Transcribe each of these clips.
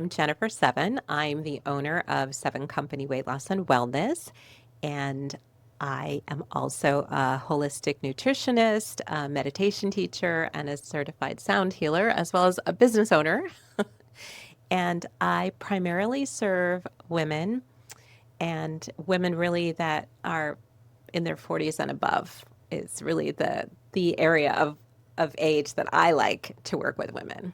I'm Jennifer Seven. I'm the owner of Seven Company Weight Loss and Wellness, and I am also a holistic nutritionist, a meditation teacher, and a certified sound healer, as well as a business owner. And I primarily serve women and women really that are in their 40s and above is really the area of age that I like to work with women.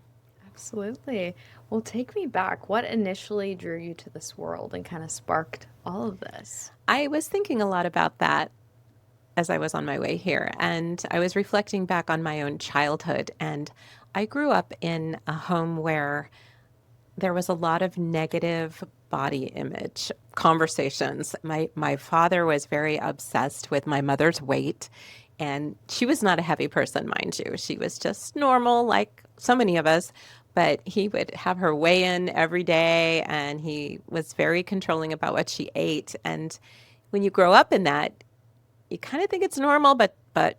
Absolutely. Well, take me back. What initially drew you to this world and kind of sparked all of this? I was thinking a lot about that as I was on my way here, and I was reflecting back on my own childhood. And I grew up in a home where there was a lot of negative body image conversations. My father was very obsessed with my mother's weight, and she was not a heavy person, mind you. She was just normal, like so many of us. But he would have her weigh in every day, and he was very controlling about what she ate. And when you grow up in that, you kind of think it's normal, but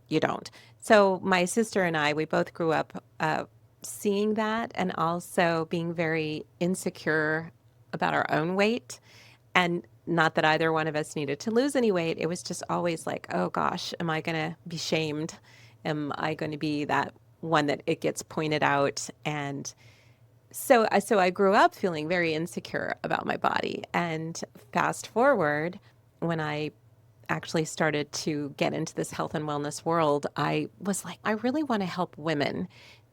you don't. So my sister and I, we both grew up seeing that and also being very insecure about our own weight. And not that either one of us needed to lose any weight. It was just always like, oh gosh, am I going to be shamed? Am I going to be that one that it gets pointed out? And so I grew up feeling very insecure about my body. And fast forward, when I actually started to get into this health and wellness world, I was like, I really want to help women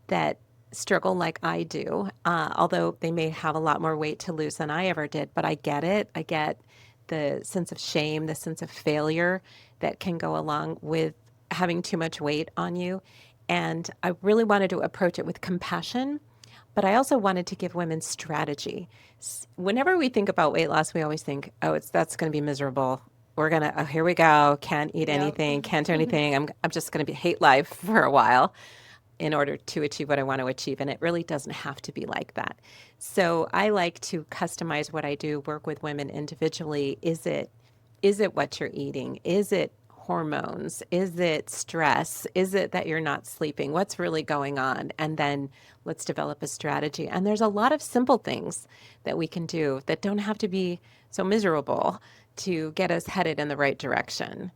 that struggle like I do, although they may have a lot more weight to lose than I ever did. But I get it. I get the sense of shame, the sense of failure that can go along with having too much weight on you. And I really wanted to approach it with compassion, but I also wanted to give women strategy. Whenever we think about weight loss, we always think, oh, that's going to be miserable. We're going to, oh, here we go. Can't eat Yep. anything, can't do anything. I'm just going to be hate life for a while in order to achieve what I want to achieve. And it really doesn't have to be like that. So I like to customize what I do, work with women individually. Is it what you're eating? Is it hormones? Is it stress? Is it that you're not sleeping? What's really going on? And then let's develop a strategy. And there's a lot of simple things that we can do that don't have to be so miserable to get us headed in the right direction.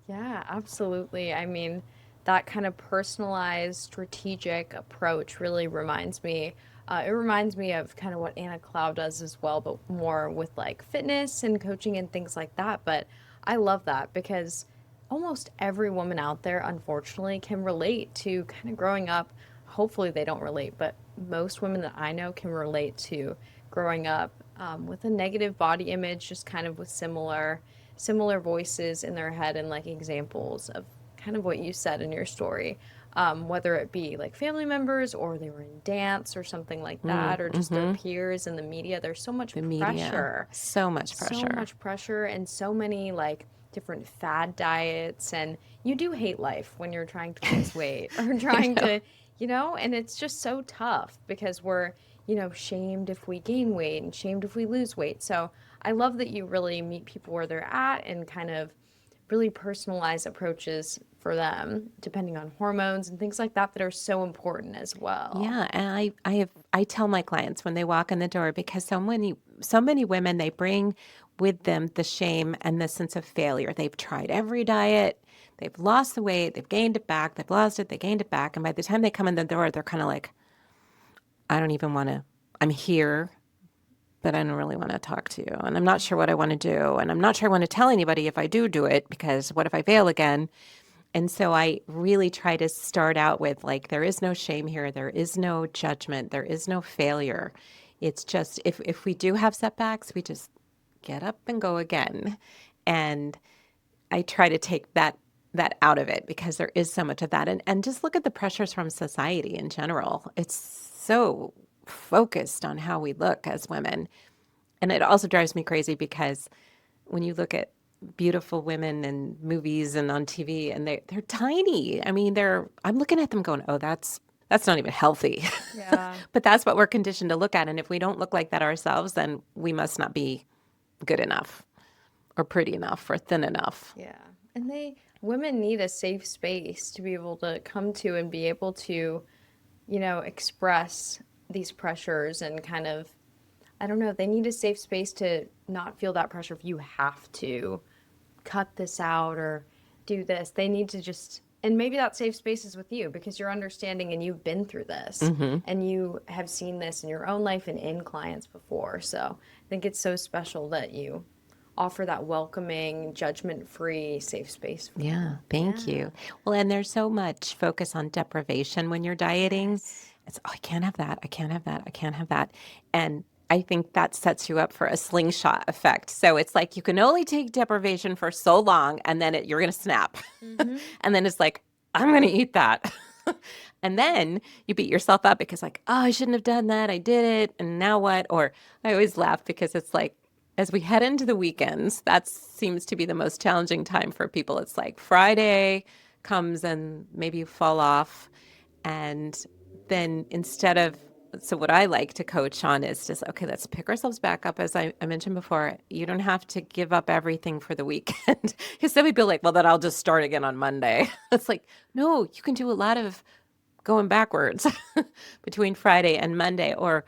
Yeah, absolutely. I mean, that kind of personalized, strategic approach really reminds me. It reminds me of kind of what Anna Clow does as well, but more with like fitness and coaching and things like that. But I love that because almost every woman out there, unfortunately, can relate to kind of growing up. Hopefully, they don't relate, but most women that I know can relate to growing up with a negative body image, just kind of with similar voices in their head and like examples of kind of what you said in your story. Whether it be like family members or they were in dance or something like that, or just their Mm-hmm. peers in the media. There's so much The media, pressure, so much so pressure. much pressure, and so many like different fad diets. And you do hate life when you're trying to lose weight or I trying know. to, and it's just so tough because we're, shamed if we gain weight and shamed if we lose weight. So I love that you really meet people where they're at and kind of really personalize approaches for them, depending on hormones and things like that that are so important as well. Yeah, and I tell my clients when they walk in the door because so many women they bring with them the shame and the sense of failure. They've tried every diet, they've lost the weight, they've gained it back, they've lost it, they gained it back, and by the time they come in the door, they're kind of like, I don't even want to. I'm here, but I don't really want to talk to you, and I'm not sure what I want to do, and I'm not sure I want to tell anybody if I do it because what if I fail again? And so I really try to start out with like, there is no shame here. There is no judgment. There is no failure. It's just if we do have setbacks, we just get up and go again. And I try to take that out of it because there is so much of that. And just look at the pressures from society in general. It's so focused on how we look as women. And it also drives me crazy because when you look at beautiful women in movies and on TV and they're tiny. I mean, I'm looking at them going, "Oh, that's not even healthy." Yeah. But that's what we're conditioned to look at, and if we don't look like that ourselves, then we must not be good enough or pretty enough or thin enough. Yeah. And women need a safe space to be able to come to and be able to, express these pressures and kind of I don't know, they need a safe space to not feel that pressure if you have to cut this out or do this. They need to just, and maybe that safe space is with you because you're understanding and you've been through this Hmm. and you have seen this in your own life and in clients before. So I think it's so special that you offer that welcoming, judgment free, safe space for Yeah, them. thank Yeah. you. Well, and there's so much focus on deprivation when you're dieting. Yes. It's, oh, I can't have that. I can't have that. I can't have that. And I think that sets you up for a slingshot effect. So it's like you can only take deprivation for so long and then you're going to snap. Mm-hmm. And then it's like, I'm going to eat that. And Yeah. then you beat yourself up because, like, oh, I shouldn't have done that. I did it. And now what? Or I always laugh because it's like, as we head into the weekends, that seems to be the most challenging time for people. It's like Friday comes and maybe you fall off. And then instead of, so what I like to coach on is just, okay, let's pick ourselves back up. As I mentioned before, you don't have to give up everything for the weekend. Because some people are like, well, then I'll just start again on Monday. It's like, no, you can do a lot of going backwards between Friday and Monday, or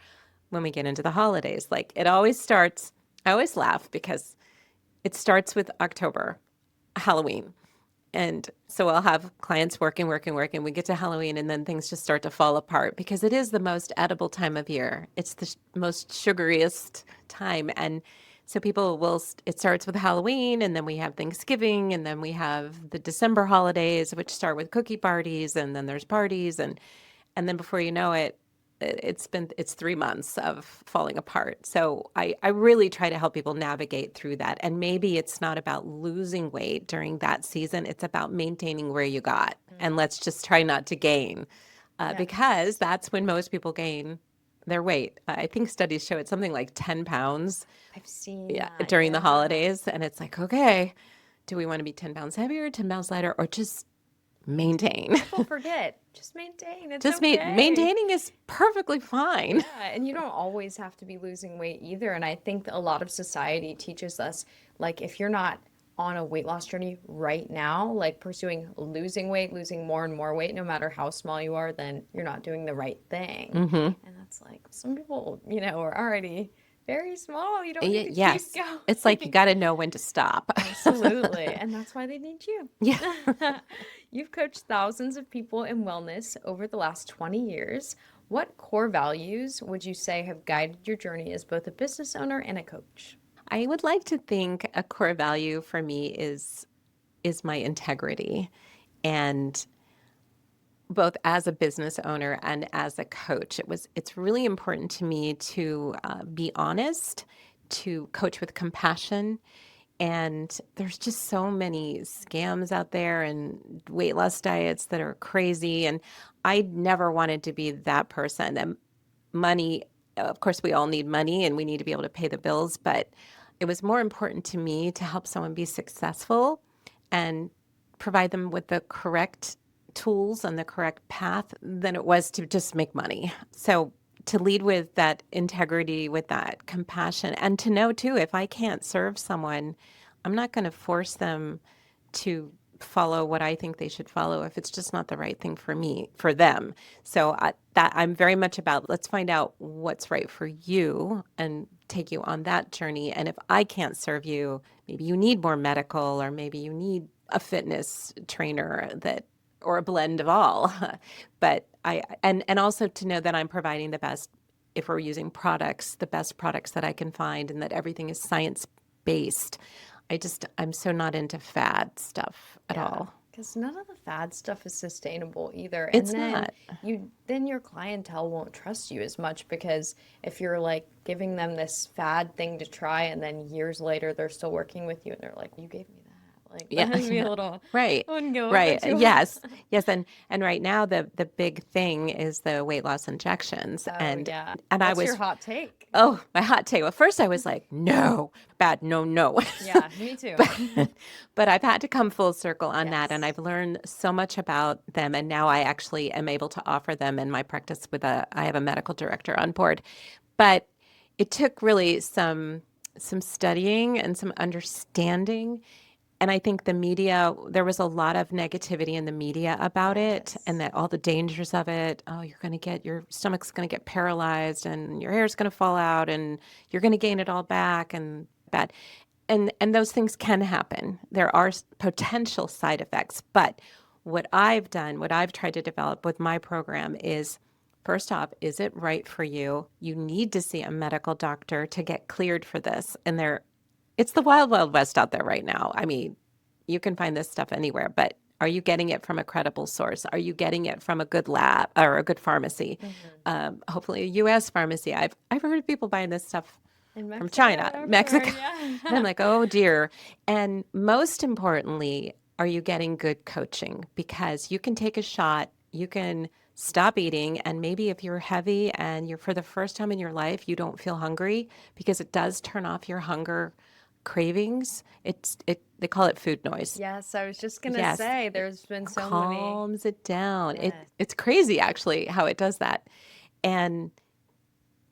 when we get into the holidays. Like it always starts, I always laugh because it starts with October, Halloween. And so I'll have clients working, working, working. We get to Halloween and then things just start to fall apart because it is the most edible time of year. It's the most sugariest time. And so people will, it starts with Halloween and then we have Thanksgiving and then we have the December holidays, which start with cookie parties and then there's parties. And then before you know it, it's 3 months of falling apart. So I really try to help people navigate through that. And maybe it's not about losing weight during that season. It's about maintaining where you got. And let's just try not to gain because Yes. that's when most people gain their weight. I think studies show it's something like 10 pounds, I've seen yeah, that. during the Yeah. holidays. And it's like, okay, do we want to be 10 pounds heavier, 10 pounds lighter, or just maintain? People forget. Just maintain. It's Just okay. maintaining is perfectly fine. Yeah, and you don't always have to be losing weight either. And I think that a lot of society teaches us, like, if you're not on a weight loss journey right now, like pursuing losing weight, losing more and more weight, no matter how small you are, then you're not doing the right thing. Hmm. And that's like some people, are already very small. You don't need to keep Yes. It's like you going. got to know when to stop. Absolutely. And that's why they need you. Yeah. You've coached thousands of people in wellness over the last 20 years. What core values would you say have guided your journey as both a business owner and a coach? I would like to think a core value for me is my integrity. And both as a business owner and as a coach, it's really important to me to be honest, to coach with compassion. And there's just so many scams out there and weight loss diets that are crazy. And I never wanted to be that person. And money, of course, we all need money and we need to be able to pay the bills, but it was more important to me to help someone be successful and provide them with the correct tools and the correct path than it was to just make money. So to lead with that integrity, with that compassion, and to know too, if I can't serve someone, I'm not going to force them to follow what I think they should follow if it's just not the right thing for me, for them. So that I'm very much about let's find out what's right for you and take you on that journey. And if I can't serve you, maybe you need more medical or maybe you need a fitness trainer that or a blend of all. But and also to know that I'm providing the best if we're using products, the best products that I can find and that everything is science based. I'm so not into fad stuff at Yeah, all. because none of the fad stuff is sustainable either. And It's then not. your clientele won't trust you as much because if you're like giving them this fad thing to try and then years later they're still working with you and they're like, you gave me that. Like Yeah, that would be yeah. a little, Right. I wouldn't go over Right. too well. Yes. Yes. And right now the big thing is the weight loss injections. Oh yeah. And I What's your was, hot take? oh, my hot take. Well, first I was like, no, bad, no, no. Yeah, me too. but but I've had to come full circle on that and Yes. I've learned so much about them and now I actually am able to offer them in my practice with I have a medical director on board. But it took really some studying and some understanding And I think the media, there was a lot of negativity in the media about it and Yes. that all the dangers of it. Oh, you're going to get your stomach's going to get paralyzed and your hair's going to fall out and you're going to gain it all back and bad. And those things can happen. There are potential side effects, but what I've done, what I've tried to develop with my program is first off, is it right for you? You need to see a medical doctor to get cleared for this. And it's the wild, wild west out there right now. I mean, you can find this stuff anywhere, but are you getting it from a credible source? Are you getting it from a good lab or a good pharmacy? Hmm. Hopefully, a U.S. pharmacy. I've heard of people buying this stuff In from Mexico, China, I've heard, Mexico. And I'm yeah. like, oh dear. And most importantly, are you getting good coaching? Because you can take a shot, you can stop eating, and maybe if you're heavy and you're for the first time in your life, you don't feel hungry because it does turn off your hunger cravings. They call it food noise. Yes, I was just gonna Yes, say it there's been so many. calms it down. Yes. It's crazy actually how it does that. And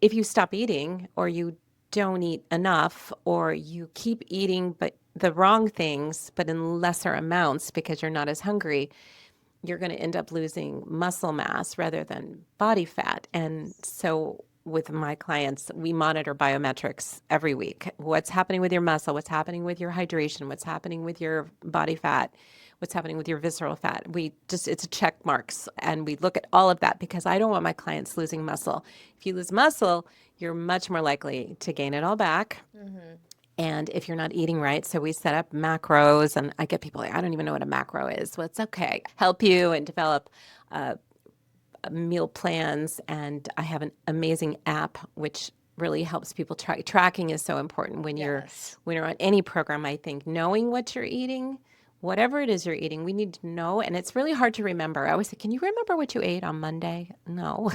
if you stop eating or you don't eat enough or you keep eating but the wrong things but in lesser amounts because you're not as hungry, you're going to end up losing muscle mass rather than body fat. And so with my clients, we monitor biometrics every week. What's happening with your muscle? What's happening with your hydration? What's happening with your body fat? What's happening with your visceral fat? It's a check marks and we look at all of that because I don't want my clients losing muscle. If you lose muscle, you're much more likely to gain it all back. Hmm. And if you're not eating right, so we set up macros, and I get people like, I don't even know what a macro is. Well, it's okay. Help you and develop uh, meal plans. And I have an amazing app which really helps people track. Tracking is so important Yes. when you're on any program. I think knowing what you're eating, whatever it is you're eating, we need to know. And it's really hard to remember. I always say, can you remember what you ate on Monday? No.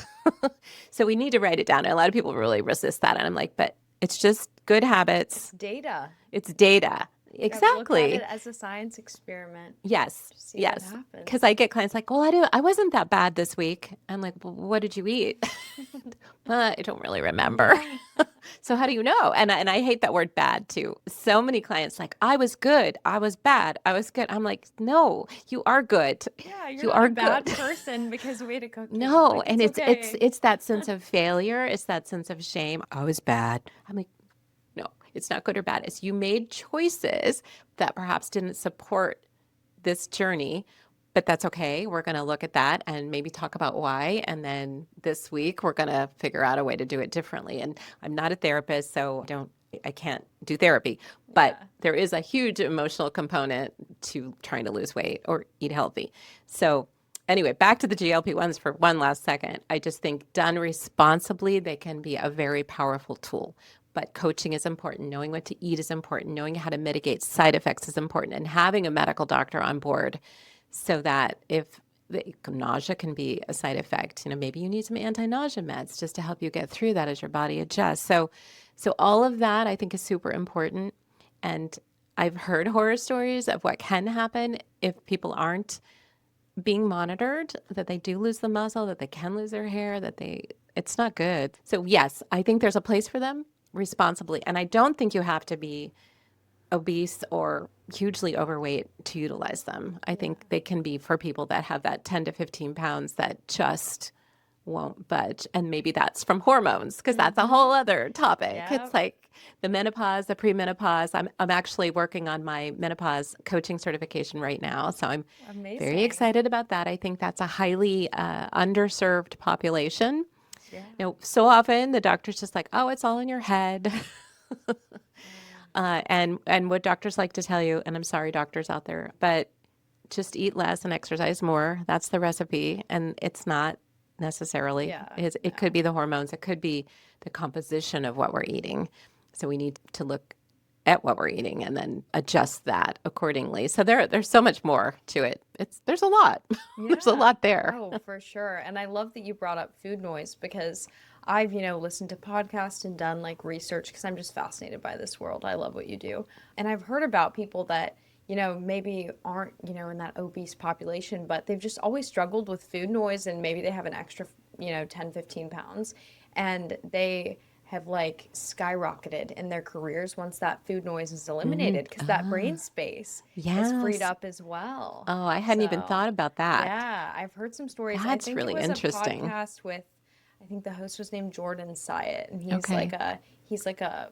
So we need to write it down. And a lot of people really resist that. And I'm like, but it's just good It's habits. data. It's data. You gotta look at it Exactly. as a science experiment Yes. to see what Yes. Because I happens. get clients like, well, I wasn't that bad this week. I'm like, well, what did you eat? Well, I don't really remember. Yeah. So how do you know? And I hate that word bad too. So many clients like, I was good. I was bad. I was good. I'm like, no, you are good. Yeah, you're You not are a good. bad person because we ate a cookie. No, Like and it's okay. it's that sense of failure. It's that sense of shame. I was bad. I'm like, no, it's not good or bad. It's you made choices that perhaps didn't support this journey, but that's okay. We're going to look at that and maybe talk about why. And then this week, we're going to figure out a way to do it differently. And I'm not a therapist, so I can't do therapy, but Yeah. there is a huge emotional component to trying to lose weight or eat healthy. So, anyway, back to the GLP-1s for one last second. I just think done responsibly, they can be a very powerful tool. But coaching is important. Knowing what to eat is important. Knowing how to mitigate side effects is important. And having a medical doctor on board so that if the nausea can be a side effect, maybe you need some anti-nausea meds just to help you get through that as your body adjusts. So all of that I think is super important. And I've heard horror stories of what can happen if people aren't being monitored, that they do lose the muscle, that they can lose their hair, it's not good. So yes, I think there's a place for them responsibly. And I don't think you have to be obese or hugely overweight to utilize them. I Yeah. think they can be for people that have that 10 to 15 pounds that just won't budge. And maybe that's from hormones, because that's a Mm-hmm. whole other topic. It's Yep. like the menopause, the premenopause. I'm actually working on my menopause coaching certification right now. So I'm very Amazing. excited about that. I think that's a highly underserved population. Yeah. So often the doctor's just like, oh, it's all in your head. Yeah. And what doctors like to tell you, and I'm sorry, doctors out there, but just eat less and exercise more. That's the recipe, and it's not necessarily. Yeah. It could No. be the hormones. It could be the composition of what we're eating. So we need to look at what we're eating and then adjust that accordingly. So there's so much more to it. There's a lot. There's a Yeah. lot there. Oh, for sure. And I love that you brought up food noise because I've, listened to podcasts and done like research because I'm just fascinated by this world. I love what you do. And I've heard about people that, maybe aren't, in that obese population, but they've just always struggled with food noise and maybe they have an extra, 10, 15 pounds and they have like skyrocketed in their careers once that food noise is Mm, eliminated because that brain ah, space is freed yes. up as well. Oh, I hadn't even So, thought about that. yeah, I've heard some stories. I That's think it really was a interesting. podcast with, I think the host was named Jordan Syatt, and Okay. he's like a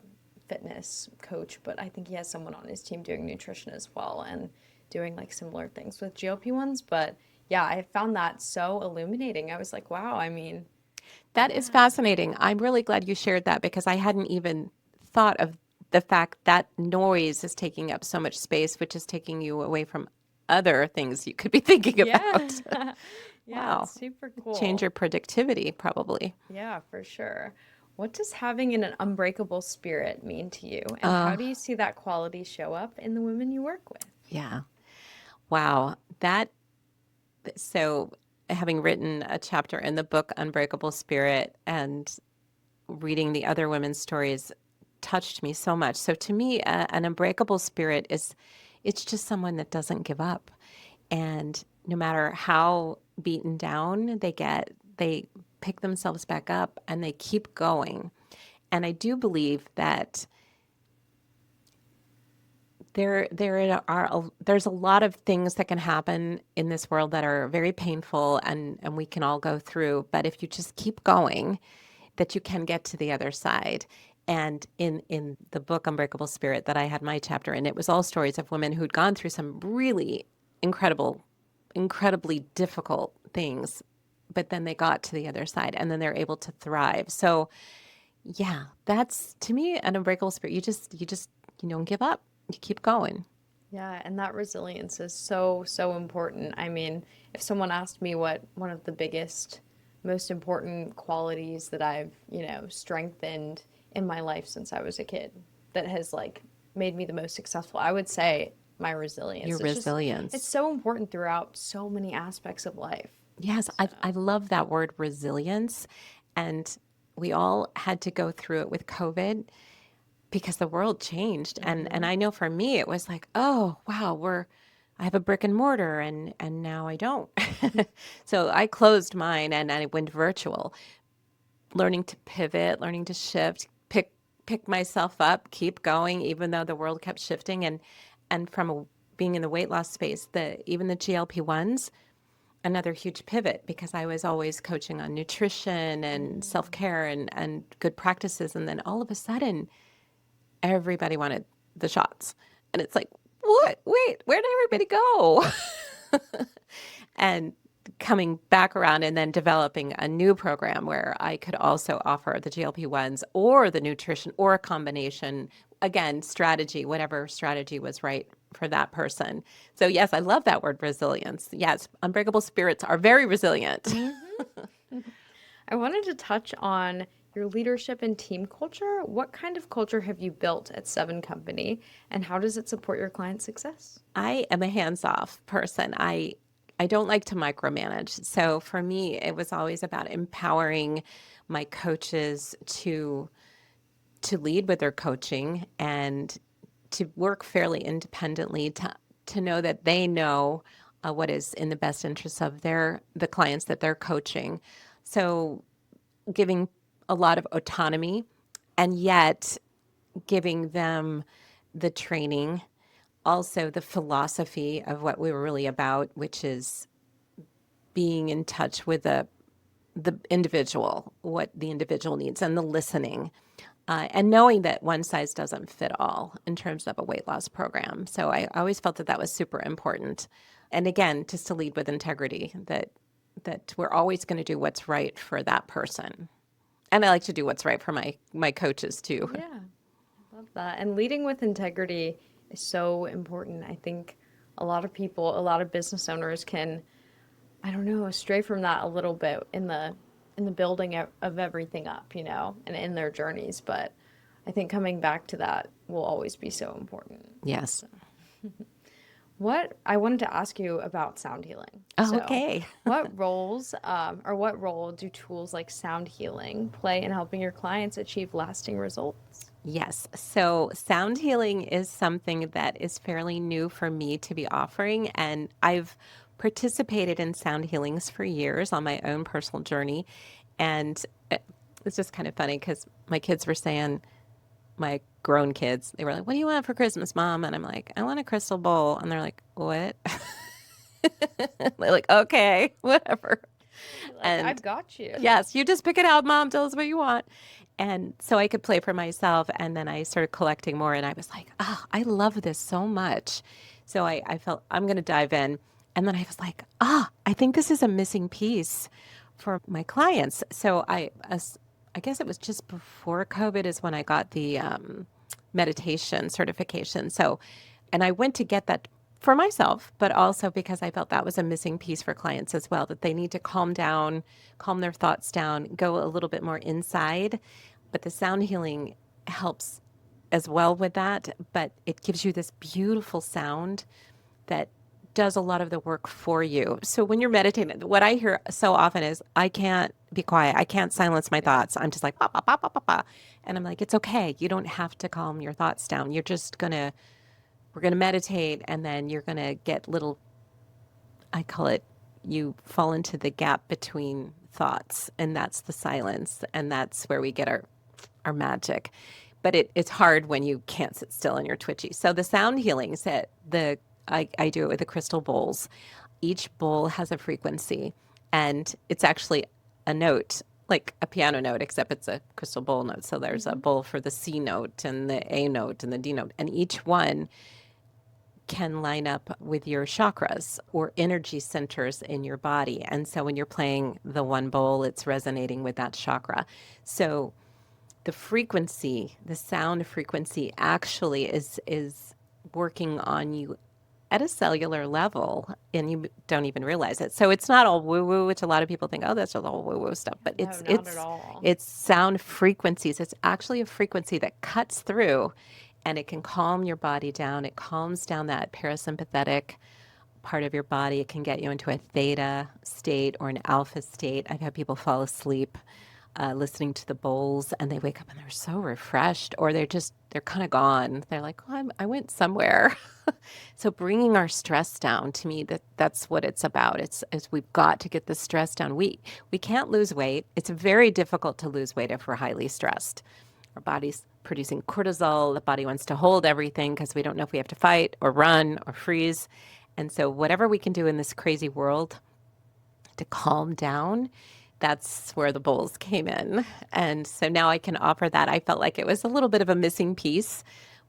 fitness coach, but I think he has someone on his team doing nutrition as well and doing like similar things with GLP-1s. But yeah, I found that so illuminating. I was like, wow, I mean, That is yeah. fascinating. I'm really glad you shared that because I hadn't even thought of the fact that noise is taking up so much space, which is taking you away from other things you could be thinking about. Yeah. Yeah, it's Wow. super Change cool. your productivity, probably. Yeah, for sure. What does having an unbreakable spirit mean to you, and how Uh, do you see that quality show up in the women you work with? yeah. Wow. So having written a chapter in the book Unbreakable Spirit and reading the other women's stories touched me so much. So to me, an unbreakable spirit is it's just someone that doesn't give up. And no matter how beaten down they get, they pick themselves back up and they keep going. And I do believe that there's a lot of things that can happen in this world that are very painful and we can all go through. But if you just keep going, that you can get to the other side. And in the book Unbreakable Spirit that I had my chapter in, it was all stories of women who'd gone through some really incredibly difficult things, but then they got to the other side and then they're able to thrive. So yeah, that's to me an unbreakable spirit. You don't give up. You keep going. Yeah, and that resilience is so, so important. I mean, if someone asked me what one of the biggest, most important qualities that I've, strengthened in my life since I was a kid that has like made me the most successful, I would say my Your resilience. It's resilience. so important throughout so many aspects of life. Yes, So, I love that word resilience. And we all had to go through it with COVID because the world changed. And hmm I know for me it was like, oh wow, I have a brick and mortar and now I don't. So I closed mine and I went virtual, learning to pivot, learning to shift, pick myself up, keep going, even though the world kept shifting. And from being in the weight loss space, even the GLP-1s, another huge pivot because I was always coaching on nutrition and self-care and good practices. And then all of a sudden, everybody wanted the shots. And it's like, what? Wait, where did everybody go? And coming back around and then developing a new program where I could also offer the GLP-1s or the nutrition or a combination, again, strategy, whatever strategy was right for that person. So, yes, I love that word resilience. Yes, unbreakable spirits are very resilient. hmm I wanted to touch on your leadership and team culture. What kind of culture have you built at Seven Company, and how does it support your client success? I am a hands-off person. I don't like to micromanage. So for me, it was always about empowering my coaches to lead with their coaching and to work fairly independently to know that they know what is in the best interest of the clients that they're coaching. So giving a lot of autonomy and yet giving them the training, also the philosophy of what we were really about, which is being in touch with the individual, what the individual needs, and the listening, and knowing that one size doesn't fit all in terms of a weight loss program. So I always felt that that was super important. And again, just to lead with integrity, that we're always going to do what's right for that person. And I like to do what's right for my coaches too. Yeah, love that. And leading with integrity is so important. I think a lot of people, a lot of business owners can, I don't know, stray from that a little bit in the building of everything up, and in their journeys. But I think coming back to that will always be so important. Yes. So, what I wanted to ask you about sound healing. Oh, So, okay. what role do tools like sound healing play in helping your clients achieve lasting results? Yes. So sound healing is something that is fairly new for me to be offering. And I've participated in sound healings for years on my own personal journey. And it's just kind of funny because my kids were saying, my grown kids, they were like, "What do you want for Christmas, Mom?" And I'm like, "I want a crystal bowl." And they're like, "What?" They're like, "Okay, whatever." You're like, And I've got you. yes, you just pick it out, Mom. Tell us what you want. And so I could play for myself. And then I started collecting more. And I was like, oh, I love this so much. So I felt I'm going to dive in. And then I was like, I think this is a missing piece for my clients. So I guess it was just before COVID is when I got the meditation certification. So, and I went to get that for myself, but also because I felt that was a missing piece for clients as well, that they need to calm down, calm their thoughts down, go a little bit more inside. But the sound healing helps as well with that, but it gives you this beautiful sound that does a lot of the work for you. So when you're meditating, what I hear so often is, I can't be quiet. I can't silence my thoughts. I'm just like, bah, bah, bah, bah, bah, bah. And I'm like, it's okay. You don't have to calm your thoughts down. We're going to meditate, and then you're going to get little, I call it, you fall into the gap between thoughts, and that's the silence. And that's where we get our magic. But it's hard when you can't sit still and you're twitchy. So the sound healings I do it with the crystal bowls. Each bowl has a frequency, and it's actually a note, like a piano note, except it's a crystal bowl note. So there's a Hmm. bowl for the C note and the A note and the D note, and each one can line up with your chakras or energy centers in your body. And so when you're playing the one bowl, it's resonating with that chakra. So the frequency, the sound frequency actually is working on you at a cellular level, and you don't even realize it. So it's not all woo woo, which a lot of people think, oh, that's just all woo woo stuff. But No, not at all. it's sound frequencies. It's actually a frequency that cuts through, and it can calm your body down. It calms down that parasympathetic part of your body. It can get you into a theta state or an alpha state. I've had people fall asleep listening to the bowls, and they wake up and they're so refreshed, or they're kind of gone. They're like, oh, I went somewhere. So bringing our stress down, to me, that's what it's about. It's we've got to get the stress down. We can't lose weight. It's very difficult to lose weight if we're highly stressed. Our body's producing cortisol. The body wants to hold everything because we don't know if we have to fight or run or freeze. And so whatever we can do in this crazy world to calm down, that's where the bowls came in. And so now I can offer that. I felt like it was a little bit of a missing piece,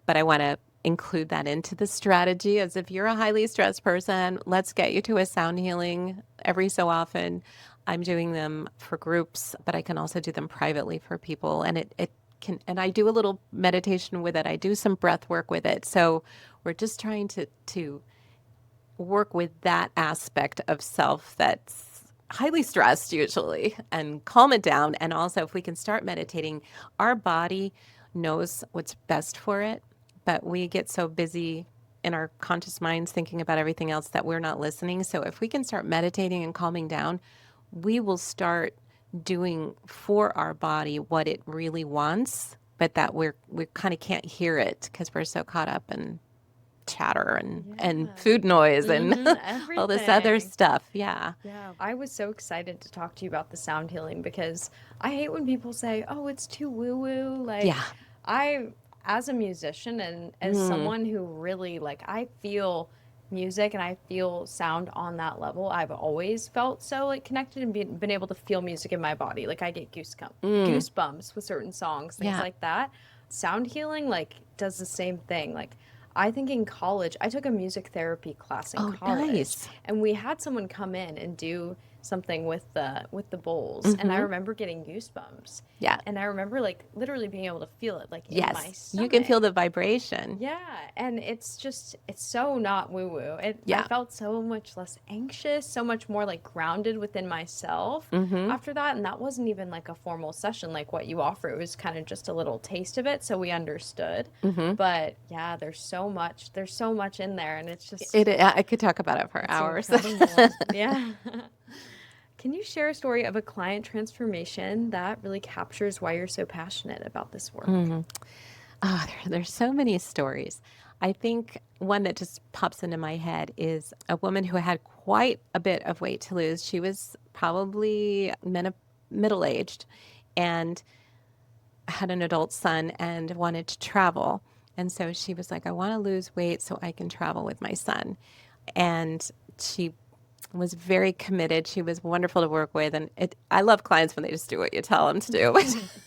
but I want to include that into the strategy as if you're a highly stressed person, let's get you to a sound healing every so often. I'm doing them for groups, but I can also do them privately for people. And it can, and I do a little meditation with it. I do some breath work with it. So we're just trying to work with that aspect of self that's highly stressed usually and calm it down. And also, if we can start meditating, our body knows what's best for it, but we get so busy in our conscious minds thinking about everything else that we're not listening. So if we can start meditating and calming down, we will start doing for our body what it really wants, but that we kind of can't hear it because we're so caught up in chatter and Yeah. food noise and Hmm. all this other Everything. stuff. Yeah. Yeah, I was so excited to talk to you about the sound healing because I hate when people say, "Oh, it's too woo-woo." Like, Yeah. I, as a musician and as Mm. someone who really like, I feel music and I feel sound on that level. I've always felt so like connected and been able to feel music in my body. Like, I get Mm. goosebumps with certain songs, things Yeah. like that. Sound healing like does the same thing. Like, I think in college, I took a music therapy class in Oh, college, nice. and we had someone come in and do something with the bowls, and I Mm-hmm. remember getting goosebumps. Yeah. And I remember like literally being able to feel it like in my Yes. You can stomach. feel the vibration. Yeah, and it's so not woo woo. I Yeah. felt so much less anxious, so much more like grounded within myself Mm-hmm. after that. And that wasn't even like a formal session like what you offer. It was kind of just a little taste of it, so we understood. Mm-hmm. But yeah, there's so much in there, and I could talk about it for it's hours. incredible. Yeah. Can you share a story of a client transformation that really captures why you're so passionate about this work? Mm. Oh, there's so many stories. I think one that just pops into my head is a woman who had quite a bit of weight to lose. She was probably middle aged, and had an adult son and wanted to travel. And so she was like, I want to lose weight so I can travel with my son. And she was very committed. She was wonderful to work with. And I love clients when they just do what you tell them to do.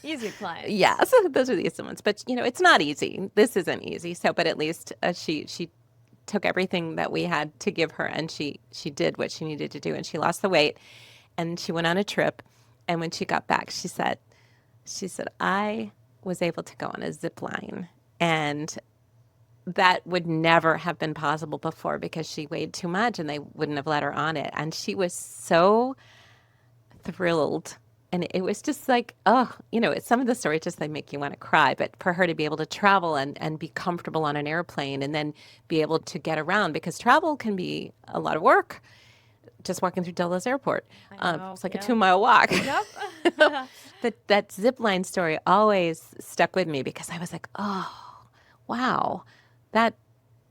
Easy clients. Yeah, so those are the easy ones. But, it's not easy. This isn't easy. So, but at least she took everything that we had to give her and she did what she needed to do and she lost the weight and she went on a trip. And when she got back, she said, I was able to go on a zip line. And that would never have been possible before because she weighed too much and they wouldn't have let her on it. And she was so thrilled. And it was just like, oh, some of the stories just they make you want to cry. But for her to be able to travel and be comfortable on an airplane and then be able to get around because travel can be a lot of work. Just walking through Dulles Airport, I know. it's like a Yeah. 2 mile walk. Yep. But that zip line story always stuck with me because I was like, oh, wow, that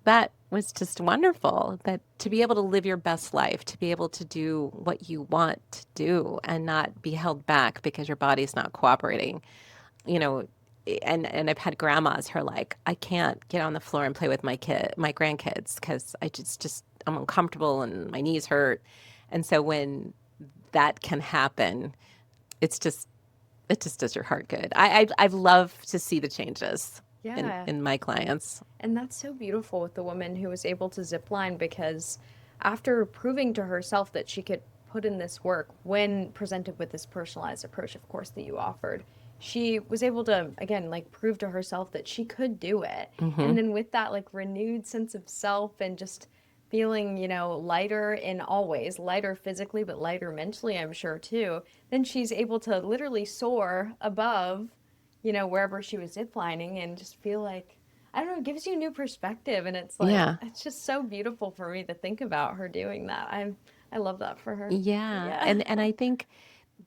that was just wonderful. That to be able to live your best life, to be able to do what you want to do and not be held back because your body's not cooperating. You know, and I've had grandmas who are like, I can't get on the floor and play with my grandkids because I'm uncomfortable and my knees hurt. And so when that can happen, it's just it just does your heart good. I've loved to see the changes in Yeah. in my clients. And that's so beautiful with the woman who was able to zip line because after proving to herself that she could put in this work when presented with this personalized approach, of course, that you offered, she was able to, again, like prove to herself that she could do it. Hmm. And then with that, like renewed sense of self and just feeling, lighter in all ways, lighter physically, but lighter mentally, I'm sure too, then she's able to literally soar above, wherever she was ziplining and just feel like, I don't know, it gives you a new perspective, and it's like Yeah. it's just so beautiful for me to think about her doing that. I love that for her. Yeah. Yeah. And I think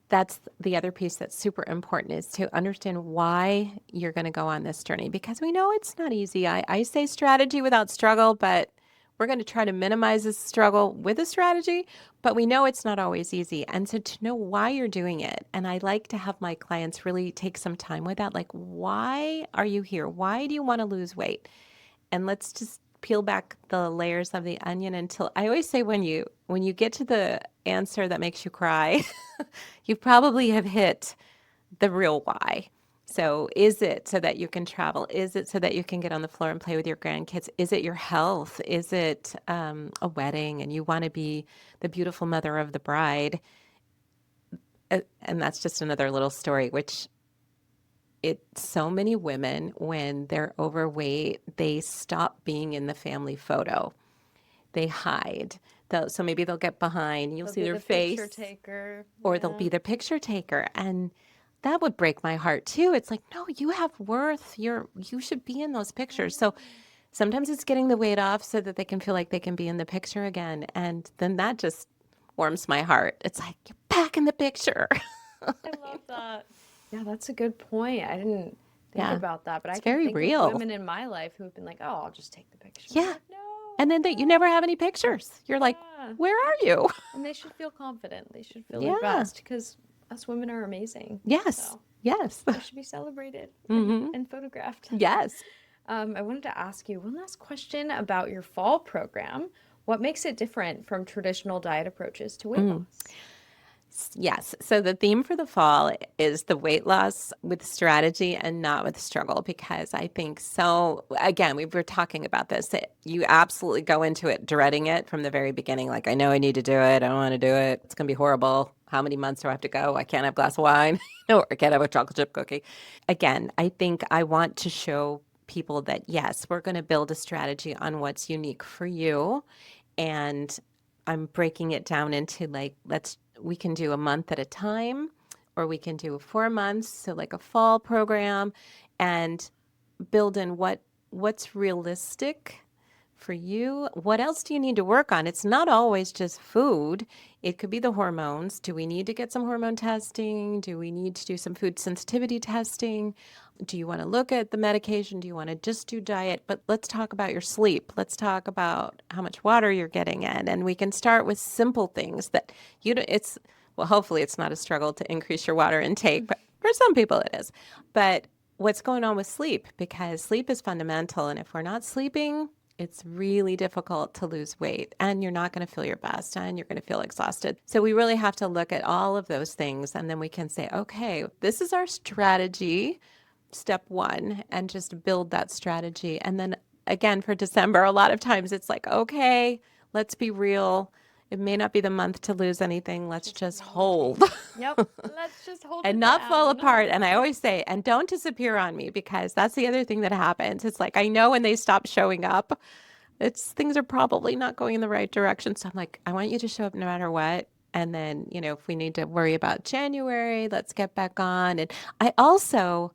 that's the other piece that's super important is to understand why you're going to go on this journey because we know it's not easy. I say strategy without struggle, but we're going to try to minimize the struggle with a strategy, but we know it's not always easy. And so to know why you're doing it, and I like to have my clients really take some time with that. Like, why are you here? Why do you want to lose weight? And let's just peel back the layers of the onion until I always say when you get to the answer that makes you cry, you probably have hit the real why. So, is it so that you can travel? Is it so that you can get on the floor and play with your grandkids? Is it your health? Is it a wedding and you want to be the beautiful mother of the bride? And that's just another little story, which so many women, when they're overweight, they stop being in the family photo. They hide. So maybe they'll get behind, you'll They'll see be their the picture face, taker. or they'll Yeah. be the picture taker. And that would break my heart too. It's like, no, you have worth. You should be in those I pictures. So know. sometimes it's getting the weight off so that they can feel like they can be in the picture again. And then that just warms my heart. It's like, you're back in the picture. I love that. Yeah, that's a good point. I didn't think Yeah, about that, but I it's can very think of real. women in my life who have been like, "Oh, I'll just take the picture." I'm Yeah. like, "No, And then you no." never have any pictures. You're like, Yeah. where are you? And they should feel confident. They should feel their Yeah. best because us women are amazing. Yes. So Yes. they should be celebrated Hmm. and photographed. Yes. I wanted to ask you one last question about your fall program. What makes it different from traditional diet approaches to weight loss? Yes. So the theme for the fall is the weight loss with strategy and not with struggle because I think so. Again, we were talking about this. That you absolutely go into it dreading it from the very beginning. Like, I know I need to do it. I don't want to do it. It's going to be horrible. How many months do I have to go? I can't have a glass of wine. Or I can't have a chocolate chip cookie. Again, I think I want to show people that yes, we're going to build a strategy on what's unique for you. And I'm breaking it down into like, we can do a month at a time, or we can do 4 months. So like a fall program and build in what's realistic for you. What else do you need to work on? It's not always just food. It could be the hormones. Do we need to get some hormone testing? Do we need to do some food sensitivity testing? Do you want to look at the medication? Do you want to just do diet? But let's talk about your sleep. Let's talk about how much water you're getting in. And we can start with simple things that it's, well, hopefully it's not a struggle to increase your water intake, but For some people it is. But what's going on with sleep? Because sleep is fundamental. And if we're not sleeping, it's really difficult to lose weight and you're not going to feel your best and you're going to feel exhausted. So we really have to look at all of those things and then we can say, okay, this is our strategy, step one, and just build that strategy. And then again, for December, a lot of times it's like, okay, let's be real. It may not be the month to lose anything. Let's Just just hold. maintain. Yep. Let's just hold And it not fall down. apart. And I always say, and don't disappear on me because that's the other thing that happens. It's like I know when they stop showing up, it's things are probably not going in the right direction. So I'm like, I want you to show up no matter what. And then, if we need to worry about January, let's get back on. And I also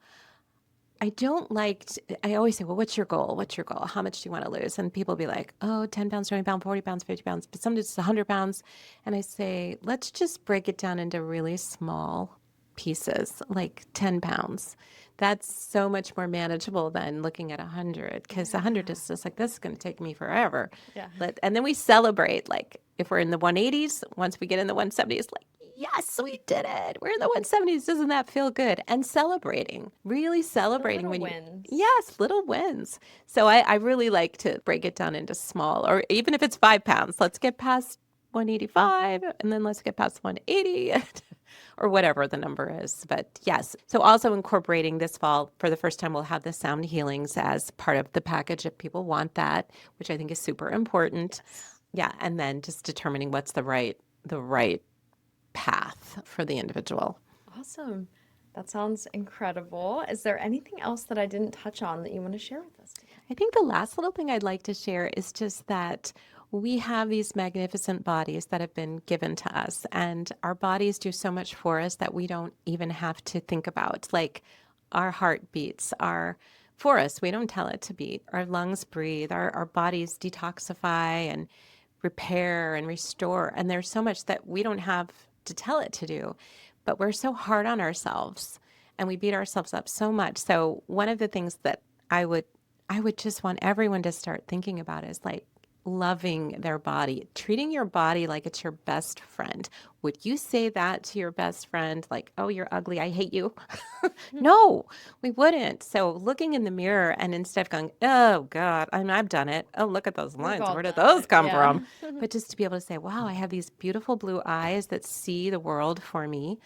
I don't like, I always say, well, what's your goal? What's your goal? How much do you want to lose? And people be like, oh, 10 pounds, 20 pounds, 40 pounds, 50 pounds, but sometimes it's 100 pounds. And I say, let's just break it down into really small pieces, like 10 pounds. That's so much more manageable than looking at 100 because 100 Yeah. is just like, this is going to take me forever. Yeah. And then we celebrate, like if we're in the 180s, once we get in the 170s, like, yes, we did it. We're in the 170s. Doesn't that feel good? And celebrating, really The celebrating little when you, wins. yes, little wins. So I really like to break it down into small, or even if it's 5 pounds, let's get past 185 and then let's get past 180 or whatever the number is. But yes, so also incorporating this fall for the first time, we'll have the sound healings as part of the package if people want that, which I think is super important. Yes. Yeah, and then just determining what's the right path for the individual. Awesome. That sounds incredible. Is there anything else that I didn't touch on that you want to share with us today? I think the last little thing I'd like to share is just that we have these magnificent bodies that have been given to us, and our bodies do so much for us that we don't even have to think about. Like our heart beats are for us, we don't tell it to beat. Our lungs breathe, our bodies detoxify and repair and restore. And there's so much that we don't have to tell it to do, but we're so hard on ourselves and we beat ourselves up so much. So one of the things that I would I would just want everyone to start thinking about is like loving their body, treating your body like it's your best friend. Would you say that to your best friend like, "Oh, you're ugly. I hate you." No, we wouldn't. So looking in the mirror and instead of going, "Oh God, I've done it. Oh, look at those We've lines. all Where did done those it. come Yeah. from?" But just to be able to say, "Wow, I have these beautiful blue eyes that see the world for me.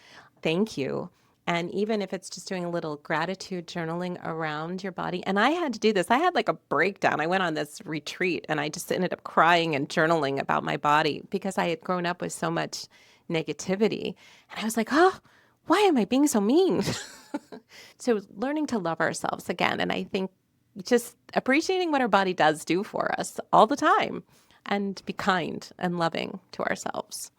Thank you." And even if it's just doing a little gratitude journaling around your body. And I had to do this. I had like a breakdown. I went on this retreat and I just ended up crying and journaling about my body because I had grown up with so much negativity. And I was like, oh, why am I being so mean? So learning to love ourselves again. And I think just appreciating what our body does do for us all the time and be kind and loving to ourselves.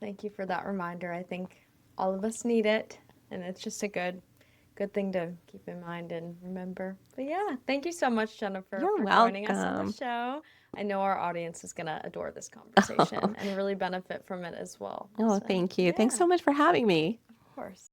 Thank you for that reminder. I think all of us need it, and it's just a good thing to keep in mind and remember. But yeah, thank you so much, Jennifer, You're for joining us on the welcome. show. I know our audience is going to adore this conversation and really benefit from it as well. Oh, So, thank you. Thanks yeah, so much for having me. of course.